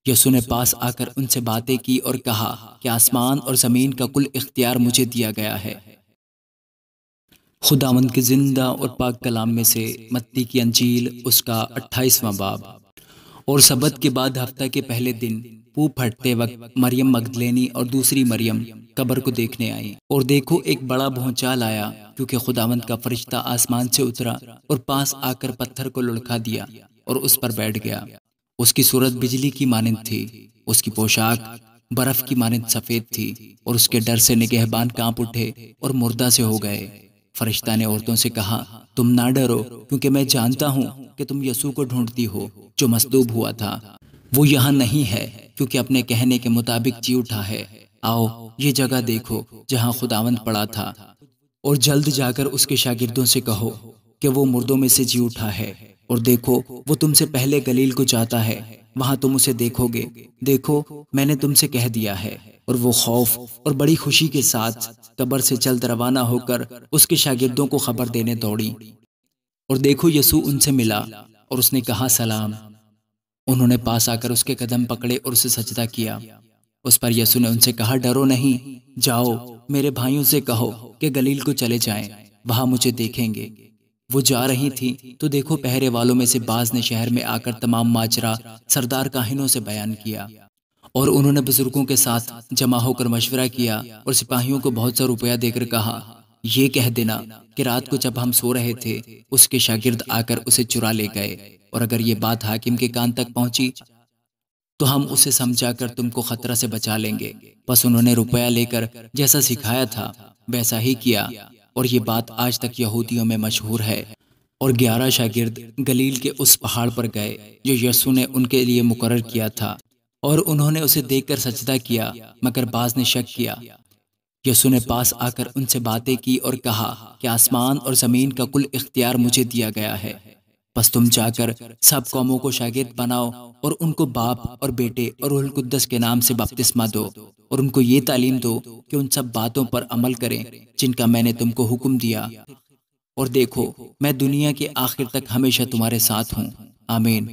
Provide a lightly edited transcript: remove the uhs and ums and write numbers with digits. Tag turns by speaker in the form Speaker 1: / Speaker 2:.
Speaker 1: یسوع نے پاس آ کر ان سے باتیں کی اور کہا کہ آسمان اور زمین کا کل اختیار مجھے دیا گیا ہے۔ خداوند کے زندہ اور پاک کلام میں سے متی کی انجیل اس کا 28واں باب۔ اور سبت کے بعد ہفتہ کے پہلے دن پو پھٹتے وقت مریم مگدلینی اور دوسری مریم قبر کو دیکھنے آئیں، اور دیکھو ایک بڑا بھونچال آیا، کیونکہ خداوند کا فرشتہ آسمان سے اترا اور پاس آ کر پتھر کو لڑکا دیا اور اس پر بیٹھ گیا۔ اس کی صورت بجلی کی مانند تھی، اس کی پوشاک برف کی مانند سفید تھی، اور اس کے ڈر سے نگہبان کانپ اٹھے اور مردہ سے ہو گئے۔ فرشتہ نے عورتوں سے کہا، تم نہ ڈرو، کیونکہ میں جانتا ہوں کہ تم یسوع کو ڈھونڈتی ہو جو مصلوب ہوا تھا۔ وہ یہاں نہیں ہے، کیونکہ اپنے کہنے کے مطابق جی اٹھا ہے۔ آؤ یہ جگہ دیکھو جہاں خداوند پڑا تھا، اور جلد جا کر اس کے شاگردوں سے کہو کہ وہ مردوں میں سے جی اٹھا ہے، اور دیکھو وہ تم سے پہلے گلیل کو جاتا ہے، وہاں تم اسے دیکھو گے۔ دیکھو میں نے تم سے کہہ دیا ہے۔ اور وہ خوف اور بڑی خوشی کے ساتھ قبر سے جلد روانہ ہو کر اس کے شاگردوں کو خبر دینے دوڑی۔ اور دیکھو یسوع ان سے ملا اور اس نے کہا، سلام۔ انہوں نے پاس آ کر اس کے قدم پکڑے اور اسے سجدہ کیا۔ اس پر یسوع نے ان سے کہا، ڈرو نہیں، جاؤ میرے بھائیوں سے کہو کہ گلیل کو چلے جائیں، وہاں مجھے دیکھیں گے۔ وہ جا رہی تھیں تو دیکھو پہرے والوں میں سے بعض نے شہر میں آ کر تمام ماجرا سردار کاہنوں سے بیان کیا، اور انہوں نے بزرگوں کے ساتھ جمع ہو کر مشورہ کیا اور سپاہیوں کو بہت سا روپیہ دے کر کہا، یہ کہہ دینا کہ رات کو جب ہم سو رہے تھے اس کے شاگرد آ کر اسے چرا لے گئے، اور اگر یہ بات حاکم کے کان تک پہنچی تو ہم اسے سمجھا کر تم کو خطرہ سے بچا لیں گے۔ بس انہوں نے روپیہ لے کر جیسا سکھایا تھا ویسا ہی کیا، اور یہ بات آج تک یہودیوں میں مشہور ہے۔ اور 11 شاگرد گلیل کے اس پہاڑ پر گئے جو یسوع نے ان کے لیے مقرر کیا تھا، اور انہوں نے اسے دیکھ کر سجدہ کیا، مگر بعض نے شک کیا۔ یسوع نے پاس آ کر ان سے باتیں کی اور کہا کہ آسمان اور زمین کا کل اختیار مجھے دیا گیا ہے۔ بس تم جا کر سب قوموں کو شاگرد بناؤ، اور ان کو باپ اور بیٹے اور روح القدس کے نام سے بپتسمہ دو، اور ان کو یہ تعلیم دو کہ ان سب باتوں پر عمل کریں جن کا میں نے تم کو حکم دیا، اور دیکھو میں دنیا کے آخر تک ہمیشہ تمہارے ساتھ ہوں۔ آمین۔